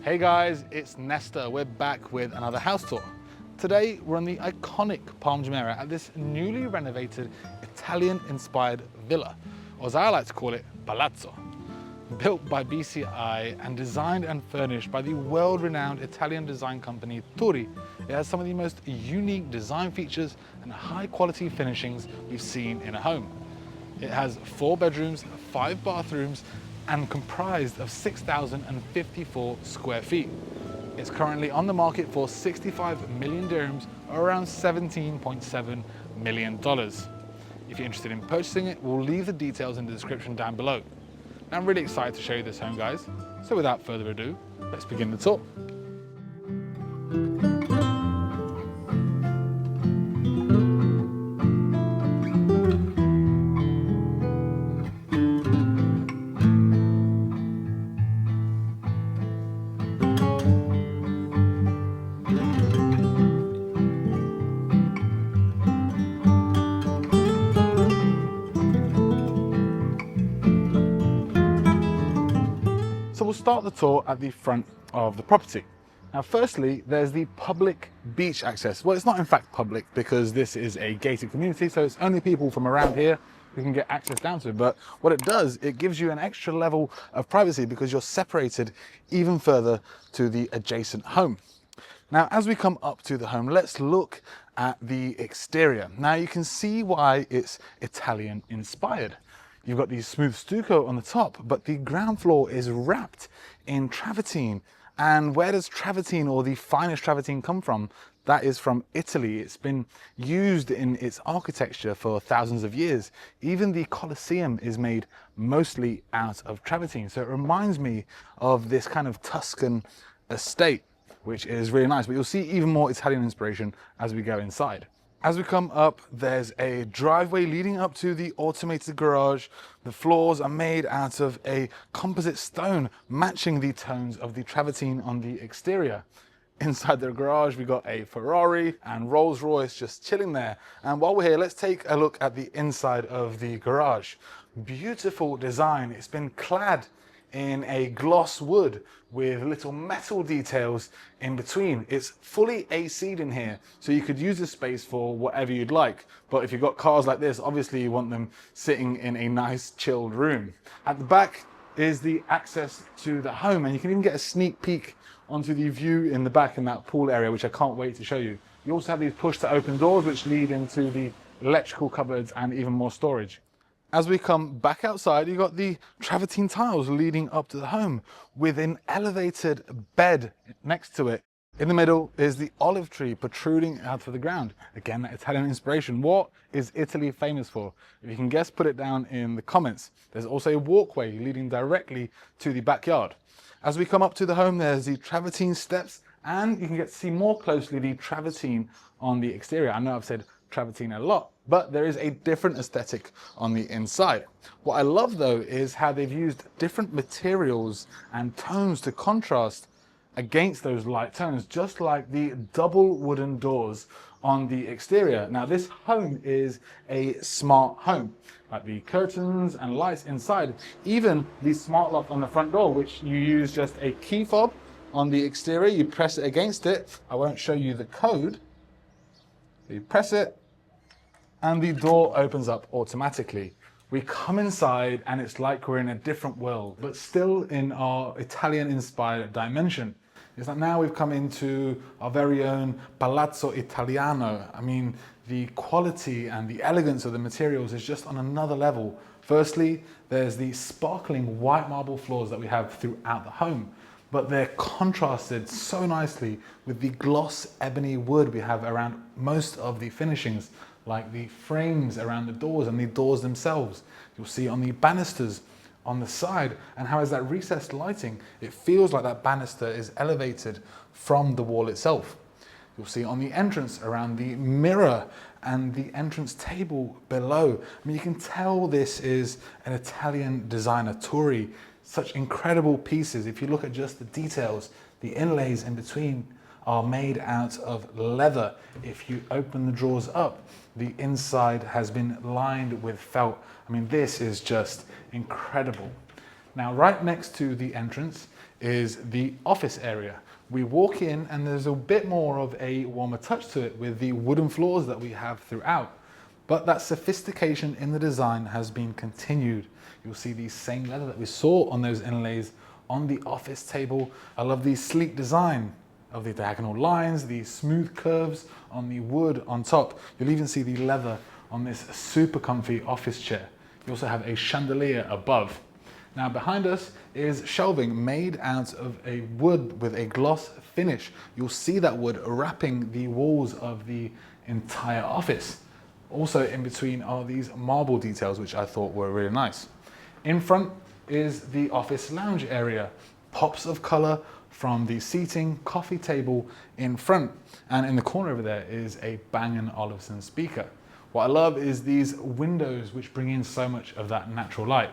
Hey guys, it's Nesta. We're back with another house tour. Today we're on the iconic Palm Jumeirah at this newly renovated Italian-inspired villa, or as I like to call it, palazzo. Built by BCI and designed and furnished by the world-renowned Italian design company Turri, it has some of the most unique design features and high-quality finishings we've seen in a home. It has 4 bedrooms, 5 bathrooms, and comprised of 6,054 square feet. It's currently on the market for 65 million dirhams, or around $17.7 million. If you're interested in purchasing it, we'll leave the details in the description down below. Now, I'm really excited to show you this home, guys. So without further ado, let's begin the tour. So we'll start the tour at the front of the property. Now, firstly, there's the public beach access. Well, it's not in fact public because this is a gated community, so it's only people from around here who can get access down to it. But what it does, it gives you an extra level of privacy because you're separated even further to the adjacent home. Now, as we come up to the home, let's look at the exterior. Now, you can see why it's Italian inspired. You've got the smooth stucco on the top, but the ground floor is wrapped in travertine. And where does travertine, or the finest travertine, come from? That is from Italy. It's been used in its architecture for thousands of years. Even the Colosseum is made mostly out of travertine. So it reminds me of this kind of Tuscan estate, which is really nice. But you'll see even more Italian inspiration as we go inside. As we come up, there's a driveway leading up to the automated garage. The floors are made out of a composite stone, matching the tones of the travertine on the exterior. Inside the garage, we got a Ferrari and Rolls Royce just chilling there. And while we're here, let's take a look at the inside of the garage. Beautiful design. It's been clad in a gloss wood with little metal details in between. It's fully AC'd in here, so you could use this space for whatever you'd like. But if you've got cars like this, obviously you want them sitting in a nice chilled room. At the back is the access to the home, and you can even get a sneak peek onto the view in the back in that pool area, which I can't wait to show you. You also have these push to open doors, which lead into the electrical cupboards and even more storage. As we come back outside, you've got the travertine tiles leading up to the home with an elevated bed next to it. In the middle is the olive tree protruding out of the ground. Again, that Italian inspiration. What is Italy famous for? If you can guess, put it down in the comments. There's also a walkway leading directly to the backyard. As we come up to the home, there's the travertine steps, and you can get to see more closely the travertine on the exterior. I know I've said travertine a lot, but there is a different aesthetic on the inside. What I love though is how they've used different materials and tones to contrast against those light tones, just like the double wooden doors on the exterior. Now, this home is a smart home, like the curtains and lights inside, even the smart lock on the front door, which you use just a key fob on the exterior. You press it against it. I won't show you the code. You press it, and the door opens up automatically. We come inside and it's like we're in a different world, but still in our Italian-inspired dimension. It's like now we've come into our very own Palazzo Italiano. I mean, the quality and the elegance of the materials is just on another level. Firstly, there's the sparkling white marble floors that we have throughout the home, but they're contrasted so nicely with the gloss ebony wood we have around most of the finishings, like the frames around the doors and the doors themselves. You'll see on the banisters on the side, and how is that recessed lighting? It feels like that banister is elevated from the wall itself. You'll see on the entrance around the mirror and the entrance table below. I mean, you can tell this is an Italian designer, Turri. Such incredible pieces. If you look at just the details, the inlays in between are made out of leather. If you open the drawers up, the inside has been lined with felt. I mean, this is just incredible. Now, right next to the entrance is the office area. We walk in and there's a bit more of a warmer touch to it with the wooden floors that we have throughout. But that sophistication in the design has been continued. You'll see the same leather that we saw on those inlays on the office table. I love the sleek design of the diagonal lines, the smooth curves on the wood on top. You'll even see the leather on this super comfy office chair. You also have a chandelier above. Now behind us is shelving made out of a wood with a gloss finish. You'll see that wood wrapping the walls of the entire office. Also in between are these marble details, which I thought were really nice. In front is the office lounge area. Pops of color from the seating, coffee table in front. And in the corner over there is a Bang & Olufsen speaker. What I love is these windows which bring in so much of that natural light.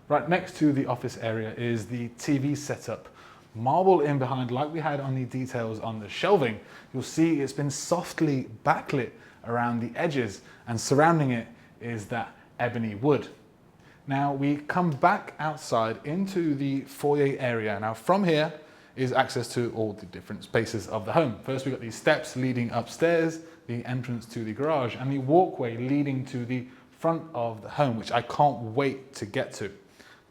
Right next to the office area is the TV setup. Marble in behind, like we had on the details on the shelving. You'll see it's been softly backlit around the edges, and surrounding it is that ebony wood. Now we come back outside into the foyer area. Now from here is access to all the different spaces of the home. First we've got these steps leading upstairs, the entrance to the garage, and the walkway leading to the front of the home, which I can't wait to get to.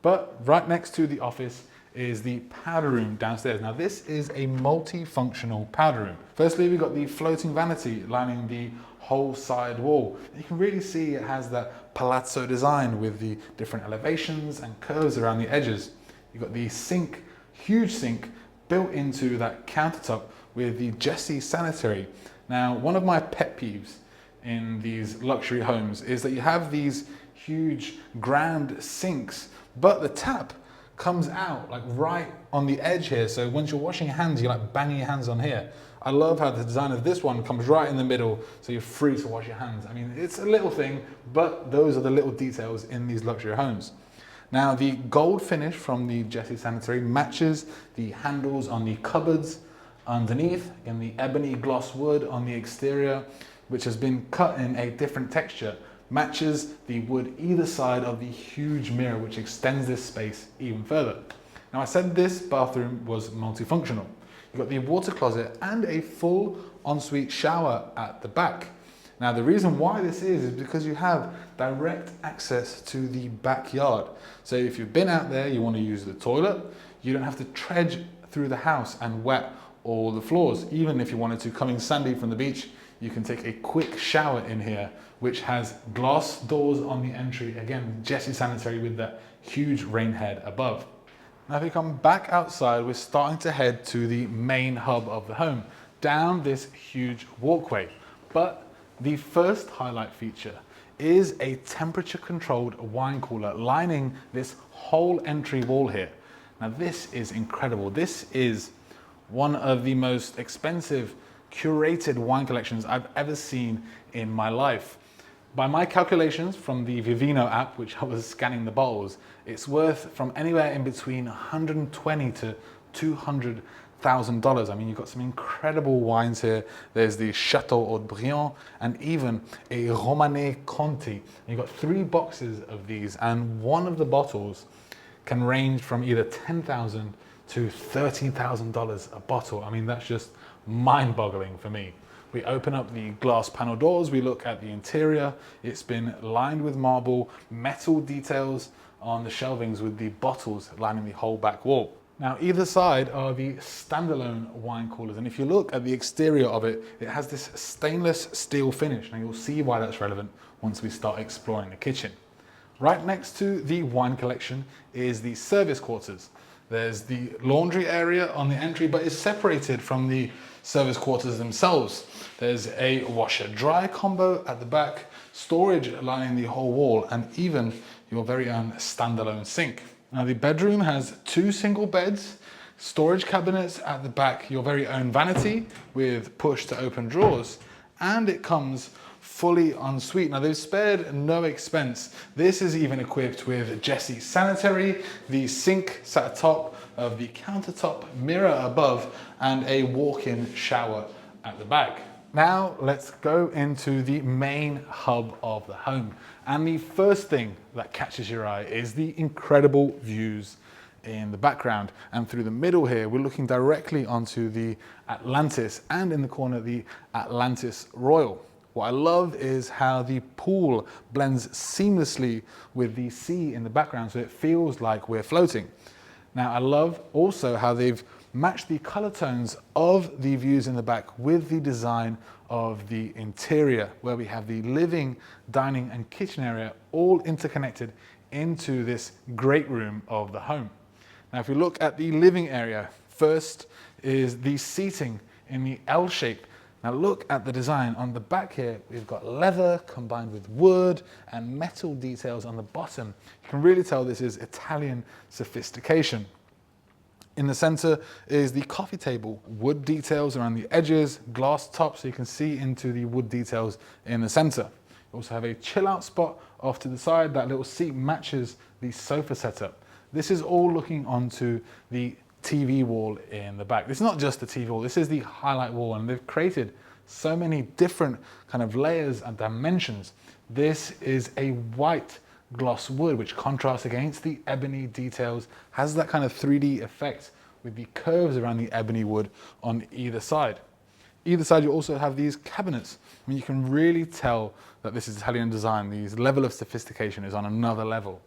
But right next to the office is the powder room downstairs. Now this is a multifunctional powder room. Firstly, we've got the floating vanity lining the whole side wall. You can really see it has that palazzo design with the different elevations and curves around the edges. You've got the sink, huge sink, built into that countertop with the Jessie sanitary. Now, one of my pet peeves in these luxury homes is that you have these huge grand sinks, but the tap comes out like right on the edge here. So once you're washing your hands, you're like banging your hands on here. I love how the design of this one comes right in the middle, so you're free to wash your hands. I mean, it's a little thing, but those are the little details in these luxury homes. Now, the gold finish from the Jessie sanitary matches the handles on the cupboards underneath in the ebony gloss wood on the exterior, which has been cut in a different texture, matches the wood either side of the huge mirror, which extends this space even further. Now, I said this bathroom was multifunctional. You've got the water closet and a full ensuite shower at the back. Now, the reason why this is because you have direct access to the backyard. So if you've been out there, you want to use the toilet, you don't have to trudge through the house and wet all the floors. Even if you wanted to, coming Sunday from the beach, you can take a quick shower in here, which has glass doors on the entry. Again, Jessie sanitary with that huge rain head above. Now, if we come back outside, we're starting to head to the main hub of the home, down this huge walkway. But the first highlight feature is a temperature-controlled wine cooler lining this whole entry wall here. Now, this is incredible. This is one of the most expensive curated wine collections I've ever seen in my life. By my calculations from the Vivino app, which I was scanning the bottles, it's worth from anywhere in between $120,000 to $200,000. I mean, you've got some incredible wines here. There's the Chateau Haut-Brion and even a Romanée Conti. You've got 3 boxes of these, and one of the bottles can range from either $10,000 to $13,000 a bottle. I mean, that's just mind-boggling for me. We open up the glass panel doors, we look at the interior. It's been lined with marble, metal details on the shelvings with the bottles lining the whole back wall. Now, either side are the standalone wine coolers, and if you look at the exterior of it, it has this stainless steel finish. Now, you'll see why that's relevant once we start exploring the kitchen. Right next to the wine collection is the service quarters. There's the laundry area on the entry, but it's separated from the service quarters themselves. There's a washer-dryer combo at the back, storage lining the whole wall, and even your very own standalone sink. Now, the bedroom has 2 single beds, storage cabinets at the back, your very own vanity with push-to-open drawers, and it comes fully en suite. Now, they've spared no expense. This is even equipped with Jessie sanitary, the sink sat atop of the countertop, mirror above, and a walk-in shower at the back. Now, let's go into the main hub of the home. And the first thing that catches your eye is the incredible views in the background, and through the middle here we're looking directly onto the Atlantis, and in the corner the Atlantis Royal. What I love is how the pool blends seamlessly with the sea in the background, so it feels like we're floating. Now I love also how they've matched the color tones of the views in the back with the design of the interior, where we have the living, dining and kitchen area all interconnected into this great room of the home. Now if we look at the living area, first is the seating in the L shape. Now look at the design on the back here. We've got leather combined with wood and metal details on the bottom. You can really tell this is Italian sophistication. In the center is the coffee table, wood details around the edges, glass top so you can see into the wood details in the center. You also have a chill out spot off to the side. That little seat matches the sofa setup. This is all looking onto the TV wall in the back. This is not just the TV wall, this is the highlight wall, and they've created so many different kind of layers and dimensions. This is a white gloss wood which contrasts against the ebony details, has that kind of 3D effect with the curves around the ebony wood on either side. Either side you also have these cabinets. I mean, you can really tell that this is Italian design. The level of sophistication is on another level.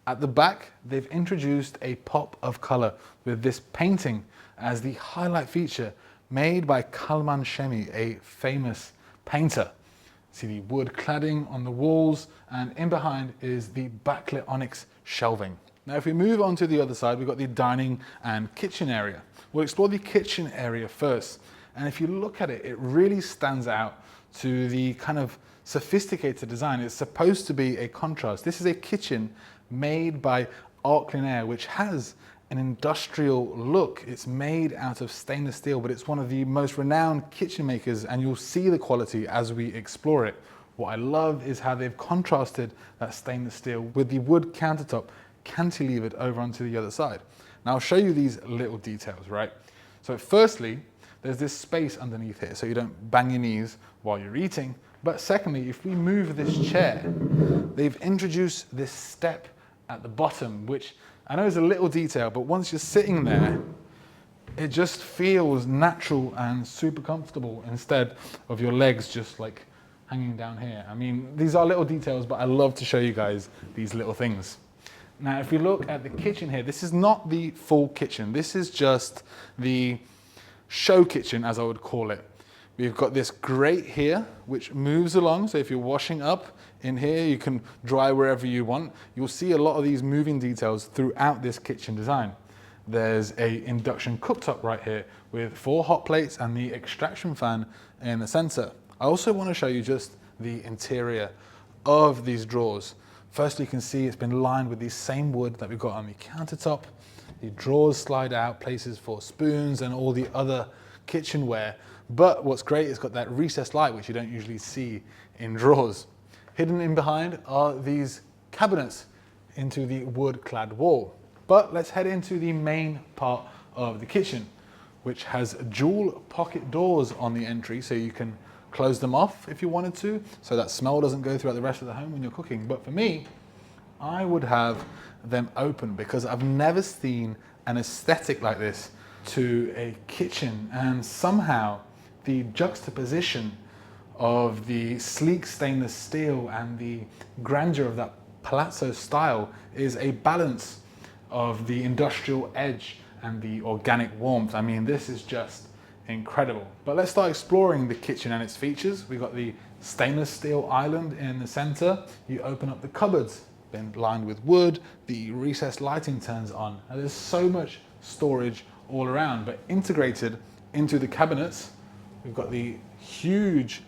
At the back, they've introduced a pop of color with this painting as the highlight feature made by Kalman Shemi, a famous painter. See the wood cladding on the walls, and in behind is the backlit onyx shelving. Now if we move on to the other side, we've got the dining and kitchen area. We'll explore the kitchen area first, and if you look at it, it really stands out to the kind of sophisticated design. It's supposed to be a contrast. This is a kitchen made by Art Clean Air, which has an industrial look. It's made out of stainless steel, but it's one of the most renowned kitchen makers, and you'll see the quality as we explore it. What I love is how they've contrasted that stainless steel with the wood countertop cantilevered over onto the other side. Now I'll show you these little details, right? So firstly, there's this space underneath here so you don't bang your knees while you're eating. But secondly, if we move this chair, they've introduced this step at the bottom, which I know is a little detail, but once you're sitting there, it just feels natural and super comfortable instead of your legs just like hanging down here. I mean, these are little details, but I love to show you guys these little things. Now, if we look at the kitchen here, this is not the full kitchen. This is just the show kitchen, as I would call it. We've got this grate here, which moves along. So if you're washing up in here, you can dry wherever you want. You'll see a lot of these moving details throughout this kitchen design. There's a induction cooktop right here with 4 hot plates and the extraction fan in the center. I also want to show you just the interior of these drawers. First, you can see it's been lined with the same wood that we've got on the countertop. The drawers slide out, places for spoons and all the other kitchenware. But what's great, it's got that recessed light, which you don't usually see in drawers. Hidden in behind are these cabinets into the wood-clad wall. But let's head into the main part of the kitchen, which has dual pocket doors on the entry, so you can close them off if you wanted to, so that smell doesn't go throughout the rest of the home when you're cooking. But for me, I would have them open because I've never seen an aesthetic like this to a kitchen, and somehow the juxtaposition of the sleek stainless steel and the grandeur of that palazzo style is a balance of the industrial edge and the organic warmth. I mean, this is just incredible. But let's start exploring the kitchen and its features. We've got the stainless steel island in the center. You open up the cupboards, been lined with wood, the recessed lighting turns on. And there's so much storage all around, but integrated into the cabinets, we've got the huge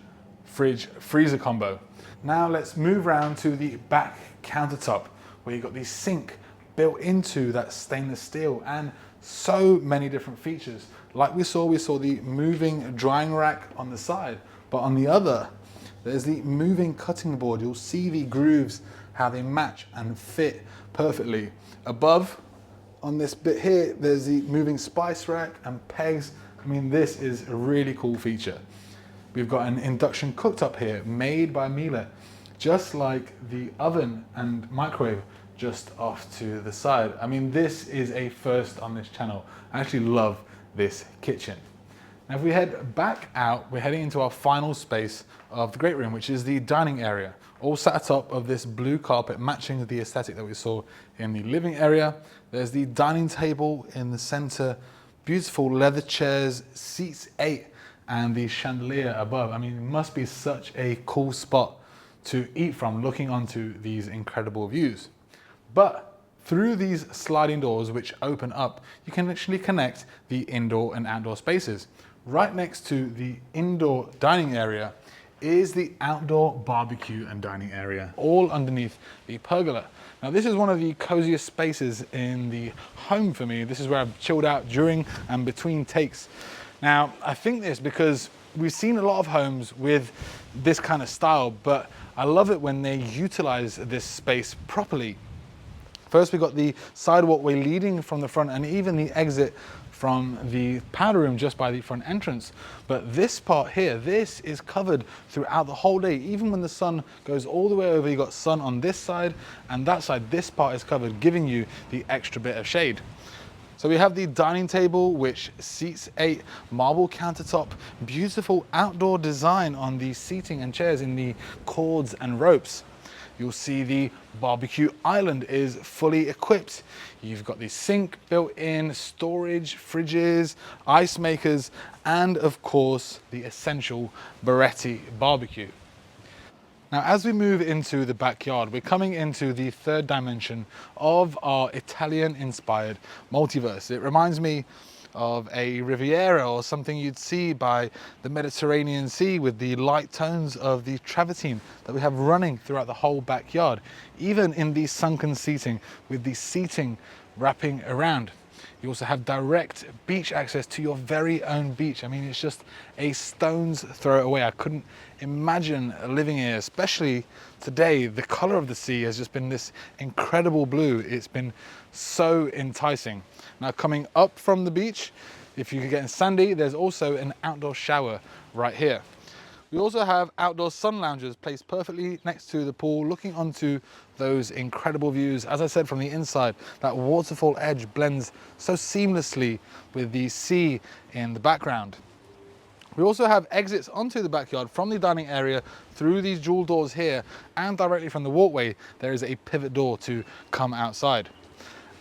fridge freezer combo. Now let's move around to the back countertop, where you've got the sink built into that stainless steel and so many different features. Like we saw the moving drying rack on the side, but on the other, there's the moving cutting board. You'll see the grooves, how they match and fit perfectly. Above, on this bit here, there's the moving spice rack and pegs. I mean, this is a really cool feature. We've got an induction cooktop here made by Miele, just like the oven and microwave just off to the side. I mean, this is a first on this channel. I actually love this kitchen. Now, if we head back out, we're heading into our final space of the great room, which is the dining area, all sat atop of this blue carpet, matching the aesthetic that we saw in the living area. There's the dining table in the center, beautiful leather chairs, seats 8, and the chandelier above. I mean, it must be such a cool spot to eat from, looking onto these incredible views. But through these sliding doors which open up, you can actually connect the indoor and outdoor spaces. Right next to the indoor dining area is the outdoor barbecue and dining area, all underneath the pergola. Now, this is one of the coziest spaces in the home for me. This is where I've chilled out during and between takes. Now, I think this because we've seen a lot of homes with this kind of style, but I love it when they utilize this space properly. First, we've got the side walkway leading from the front and even the exit from the powder room just by the front entrance. But this part here, this is covered throughout the whole day. Even when the sun goes all the way over, you got sun on this side and that side. This part is covered, giving you the extra bit of shade. So we have the dining table, which seats 8, marble countertop, beautiful outdoor design on the seating and chairs in the cords and ropes. You'll see the barbecue island is fully equipped. You've got the sink built in, storage, fridges, ice makers, and of course, the essential Beretti barbecue. Now, as we move into the backyard, we're coming into the third dimension of our Italian-inspired multiverse. It reminds me of a Riviera or something you'd see by the Mediterranean Sea, with the light tones of the travertine that we have running throughout the whole backyard, even in the sunken seating with the seating wrapping around. You also have direct beach access to your very own beach. I mean, it's just a stone's throw away. I couldn't imagine living here, especially today. The color of the sea has just been this incredible blue. It's been so enticing. Now, coming up from the beach, if you're getting sandy, there's also an outdoor shower right here. We also have outdoor sun loungers placed perfectly next to the pool, looking onto those incredible views. As I said, from the inside, that waterfall edge blends so seamlessly with the sea in the background. We also have exits onto the backyard from the dining area through these dual doors here, and directly from the walkway, there is a pivot door to come outside.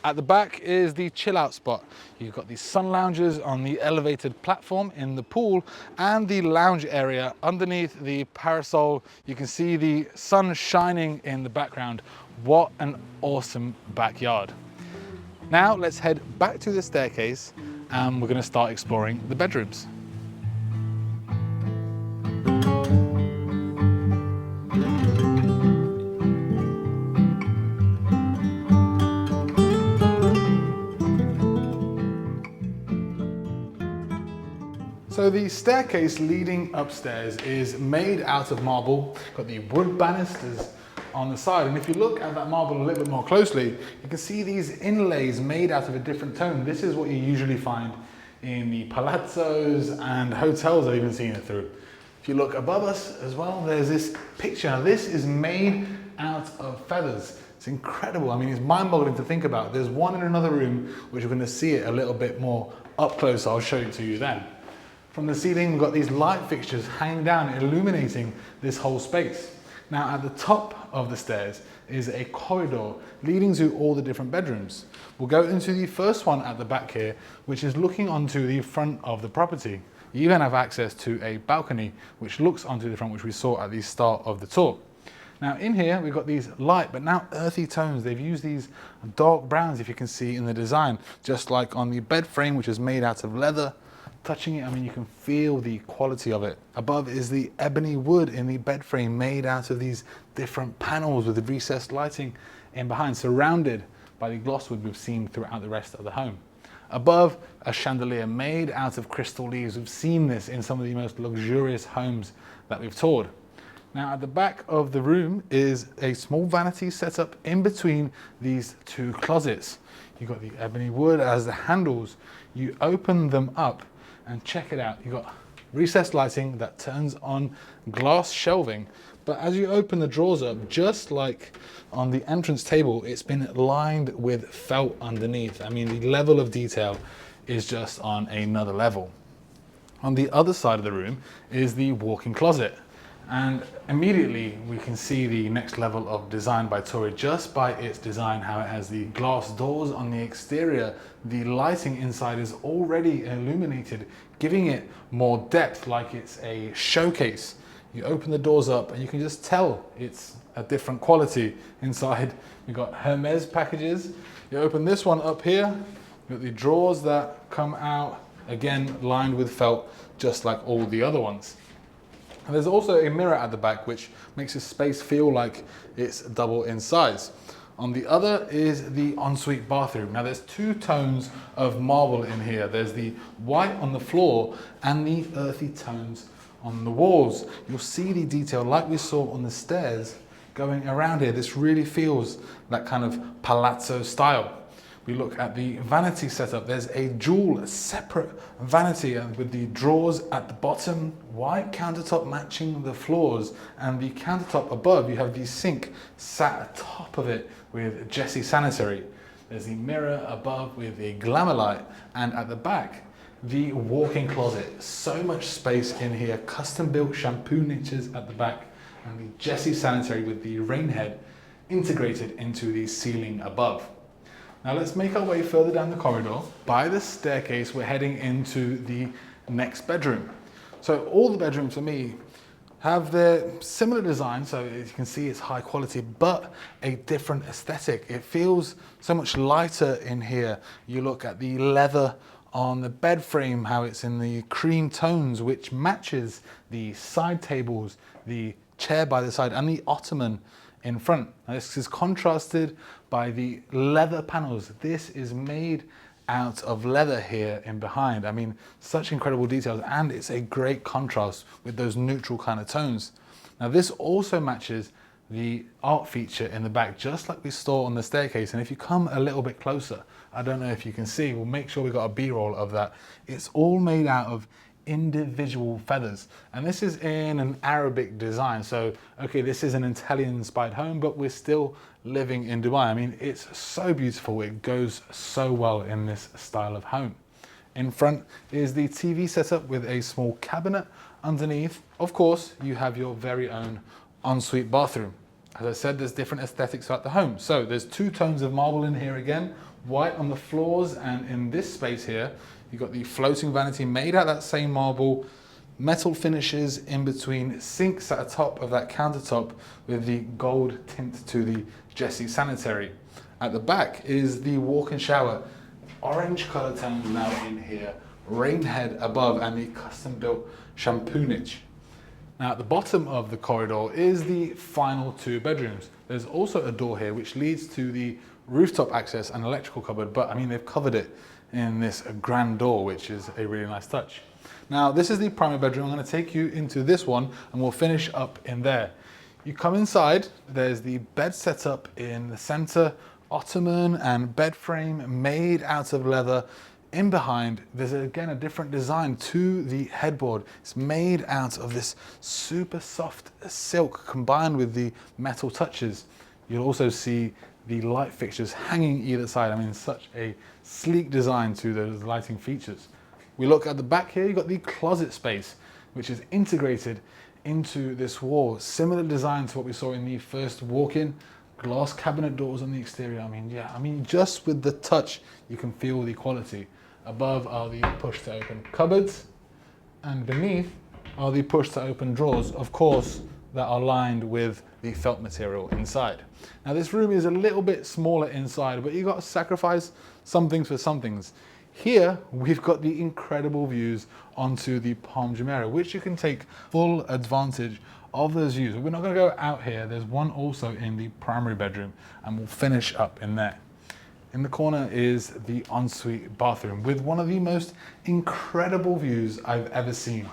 At the back is the chill out spot. You've got the sun loungers on the elevated platform in the pool and the lounge area underneath the parasol. You can see the sun shining in the background. What an awesome backyard. Now let's head back to the staircase and we're going to start exploring the bedrooms. So the staircase leading upstairs is made out of marble. Got the wood banisters on the side, and if you look at that marble a little bit more closely, you can see these inlays made out of a different tone. This is what you usually find in the palazzos and hotels I've even seen it through. If you look above us as well, there's this picture. Now, this is made out of feathers. It's incredible. I mean, it's mind-boggling to think about. There's one in another room, which we're going to see it a little bit more up close. I'll show it to you then. From the ceiling, we've got these light fixtures hanging down, illuminating this whole space. Now, at the top of the stairs is a corridor leading to all the different bedrooms. We'll go into the first one at the back here, which is looking onto the front of the property. You even have access to a balcony, which looks onto the front, which we saw at the start of the tour. Now, in here, we've got these light, but now earthy tones. They've used these dark browns, if you can see in the design, just like on the bed frame, which is made out of leather. Touching it, I mean, you can feel the quality of it. Above is the ebony wood in the bed frame, made out of these different panels with the recessed lighting in behind, surrounded by the gloss wood we've seen throughout the rest of the home. Above, a chandelier made out of crystal leaves. We've seen this in some of the most luxurious homes that we've toured. Now, at the back of the room is a small vanity set up in between these two closets. You've got the ebony wood as the handles. You open them up and check it out. You've got recessed lighting that turns on glass shelving, But as you open the drawers up, just like on the entrance table, it's been lined with felt underneath. I mean, the level of detail is just on another level. On the other side of the room is the walk-in closet. And immediately we can see the next level of design by Turri just by its design, how it has the glass doors on the exterior. The lighting inside is already illuminated, giving it more depth, like it's a showcase. You open the doors up and you can just tell it's a different quality inside. You've got Hermes packages. You open this one up here, you've got the drawers that come out, again lined with felt, just like all the other ones. And there's also a mirror at the back, which makes this space feel like it's double in size. On the other is the ensuite bathroom. Now there's two tones of marble in here. There's the white on the floor and the earthy tones on the walls. You'll see the detail like we saw on the stairs going around here. This really feels that kind of palazzo style. We look at the vanity setup. There's a dual separate vanity with the drawers at the bottom, white countertop matching the floors, and the countertop above, you have the sink sat atop of it with Jessie sanitary. There's the mirror above with a glamour light, and at the back, the walk-in closet. So much space in here, custom built shampoo niches at the back, and the Jessie sanitary with the rain head integrated into the ceiling above. Now let's make our way further down the corridor. By the staircase, we're heading into the next bedroom. So all the bedrooms for me have their similar design, so as you can see it's high quality, but a different aesthetic. It feels so much lighter in here. You look at the leather on the bed frame, how it's in the cream tones, which matches the side tables, the chair by the side, and the ottoman in front. Now this is contrasted by the leather panels. This is made out of leather here in behind. I mean, such incredible details, and it's a great contrast with those neutral kind of tones. Now this also matches the art feature in the back, just like we saw on the staircase. And if you come a little bit closer, I don't know if you can see, we'll make sure we got a B-roll of that. It's all made out of individual feathers, and this is in an Arabic design. So okay, this is an Italian inspired home, but we're still living in Dubai. I mean, it's so beautiful. It goes so well in this style of home. In front is the TV setup with a small cabinet underneath. Of course, you have your very own ensuite bathroom. As I said, there's different aesthetics throughout the home. So there's two tones of marble in here again, white on the floors, and in this space here, you've got the floating vanity made out of that same marble, metal finishes in between, sinks at the top of that countertop with the gold tint to the Jessie sanitary. At the back is the walk-in shower, orange color tones now in here, rain head above, and the custom built shampoo niche. Now at the bottom of the corridor is the final two bedrooms. There's also a door here which leads to the rooftop access and electrical cupboard, but I mean, they've covered it in this grand door, which is a really nice touch. Now this is the primary bedroom. I'm going to take you into this one and we'll finish up in there. You come inside, there's the bed set up in the center, ottoman and bed frame made out of leather. In behind, there's again a different design to the headboard. It's made out of this super soft silk combined with the metal touches. You'll also see the light fixtures hanging either side. I mean, such a sleek design to those lighting features. We look at the back here, you've got the closet space, which is integrated into this wall. Similar design to what we saw in the first walk-in. Glass cabinet doors on the exterior. I mean, yeah, I mean, just with the touch, you can feel the quality. Above are the push to open cupboards, and beneath are the push to open drawers, of course, that are lined with the felt material inside. Now this room is a little bit smaller inside, but you've got to sacrifice some things for some things. Here we've got the incredible views onto the Palm Jumeirah, which you can take full advantage of those views. We're not going to go out here. There's one also in the primary bedroom, and we'll finish up in there. In the corner is the ensuite bathroom with one of the most incredible views I've ever seen.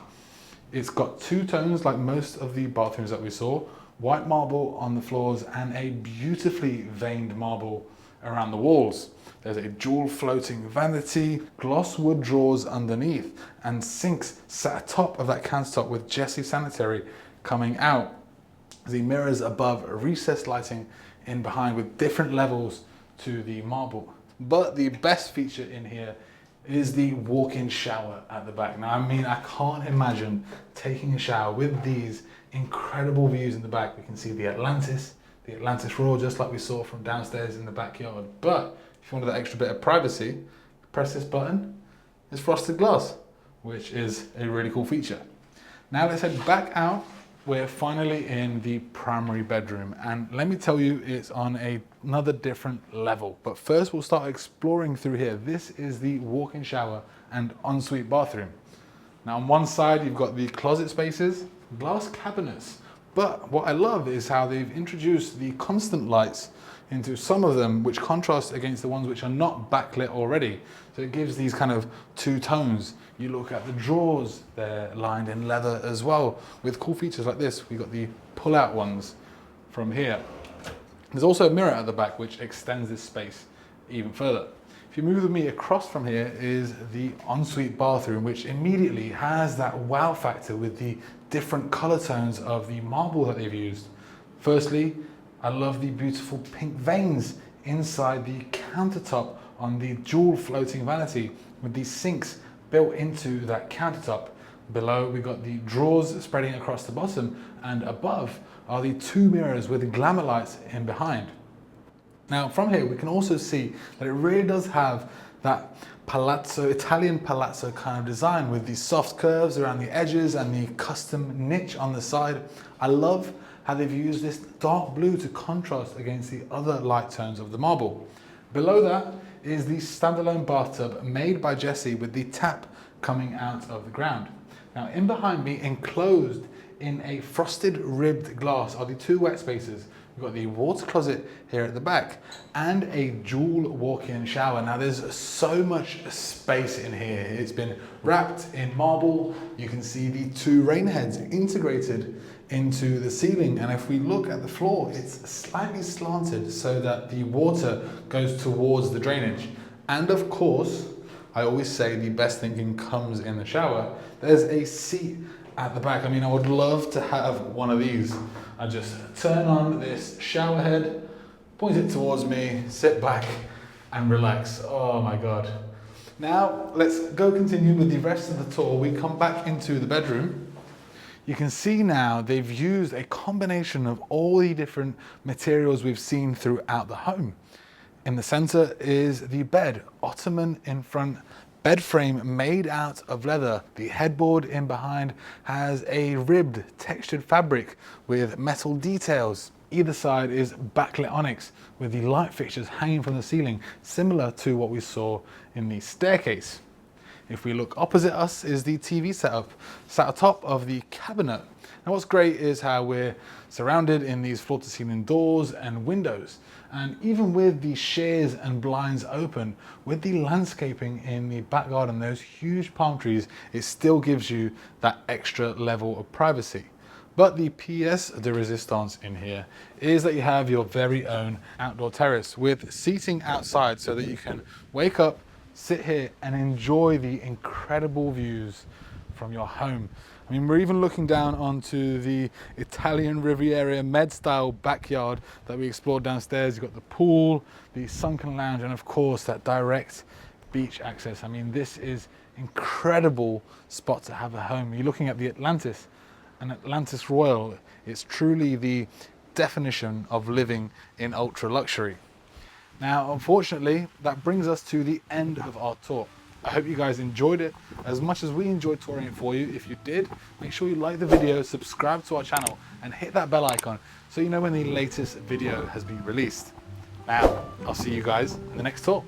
It's got two tones like most of the bathrooms that we saw, white marble on the floors and a beautifully veined marble around the walls. There's a dual floating vanity, gloss wood drawers underneath, and sinks sat atop of that countertop with Jessie sanitary coming out. the mirrors above, recessed lighting in behind with different levels to the marble. But the best feature in here is the walk-in shower at the back. Now, I mean, I can't imagine taking a shower with these incredible views in the back. We can see the Atlantis Roar, just like we saw from downstairs in the backyard. But if you wanted that extra bit of privacy, press this button, it's frosted glass, which is a really cool feature. Now let's head back out. We're finally in the primary bedroom, and let me tell you, it's on another different level. But first we'll start exploring through here. This is the walk-in shower and ensuite bathroom. Now on one side you've got the closet spaces, glass cabinets, but what I love is how they've introduced the constant lights into some of them, which contrast against the ones which are not backlit already. So it gives these kind of two tones. You look at the drawers, they're lined in leather as well, with cool features like this. We've got the pull-out ones from here. There's also a mirror at the back, which extends this space even further. If you move with me across from here is the ensuite bathroom, which immediately has that wow factor with the different color tones of the marble that they've used. Firstly, I love the beautiful pink veins inside the countertop on the dual floating vanity with these sinks built into that countertop. Below we got the drawers spreading across the bottom, and above are the two mirrors with glamour lights in behind. Now from here we can also see that it really does have that palazzo, Italian palazzo kind of design with these soft curves around the edges and the custom niche on the side. I love how they've used this dark blue to contrast against the other light tones of the marble. Below that is the standalone bathtub made by Jesse with the tap coming out of the ground. Now in behind me, enclosed in a frosted ribbed glass, are the two wet spaces. We've got the water closet here at the back and a dual walk-in shower. Now there's so much space in here. It's been wrapped in marble. You can see the two rain heads integrated into the ceiling, and if we look at the floor, it's slightly slanted so that the water goes towards the drainage. And of course, I always say the best thinking comes in the shower. There's a seat at the back. I mean, I would love to have one of these. I just turn on this shower head, point it towards me, sit back and relax. Oh my God. Now let's go continue with the rest of the tour. We come back into the bedroom. You can see now they've used a combination of all the different materials we've seen throughout the home. In the center is the bed, ottoman in front, bed frame made out of leather. The headboard in behind has a ribbed textured fabric with metal details. Either side is backlit onyx with the light fixtures hanging from the ceiling, similar to what we saw in the staircase. If we look opposite us is the TV setup, sat atop of the cabinet. Now what's great is how we're surrounded in these floor to ceiling doors and windows. And even with the shears and blinds open, with the landscaping in the back garden, those huge palm trees, it still gives you that extra level of privacy. But the pièce de résistance in here is that you have your very own outdoor terrace with seating outside so that you can wake up, sit here and enjoy the incredible views from your home. I mean, we're even looking down onto the Italian Riviera med-style backyard that we explored downstairs. You've got the pool, the sunken lounge, and of course that direct beach access. I mean, this is incredible spot to have a home. You're looking at the Atlantis, and Atlantis Royal. It's truly the definition of living in ultra luxury. Now, unfortunately, that brings us to the end of our tour. I hope you guys enjoyed it as much as we enjoyed touring it for you. If you did, make sure you like the video, subscribe to our channel, and hit that bell icon so you know when the latest video has been released. Now, I'll see you guys in the next tour.